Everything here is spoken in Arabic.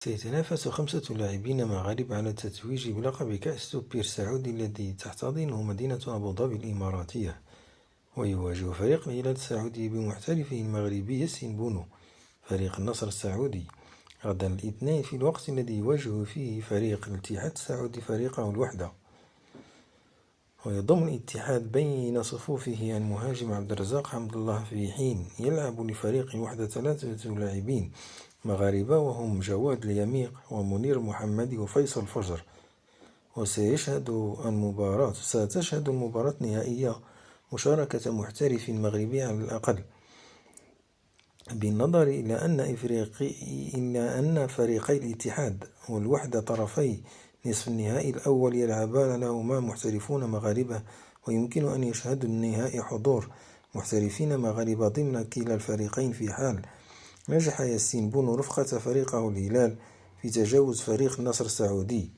سيتنافس 5 لاعبين مغاربة على التتويج بلقب كأس سوبر السعودي الذي تحتضنه مدينة أبوظبي الإماراتية، ويواجه فريق الهلال السعودي بمحترفه المغربي ياسين بونو فريق النصر السعودي غدا الاثنين، في الوقت الذي يواجه فيه فريق الاتحاد السعودي فريقه الوحدة. ويضم الاتحاد بين صفوفه المهاجم عبد الرزاق حمد الله، في حين يلعب لفريق الوحدة 3 لاعبين مغاربة وهم جواد اليميق ومنير محمدي وفيصل فجر. ستشهد المباراة النهائية مشاركة محترف مغربي على الأقل، بالنظر إلى أن فريقي الاتحاد والوحدة طرفي نصف النهائي الأول يلعبان لهما محترفون مغاربة، ويمكن أن يشهد النهائي حضور محترفين مغاربة ضمن كلا الفريقين، في حال نجح ياسين بونو رفقة فريقه الهلال في تجاوز فريق النصر السعودي.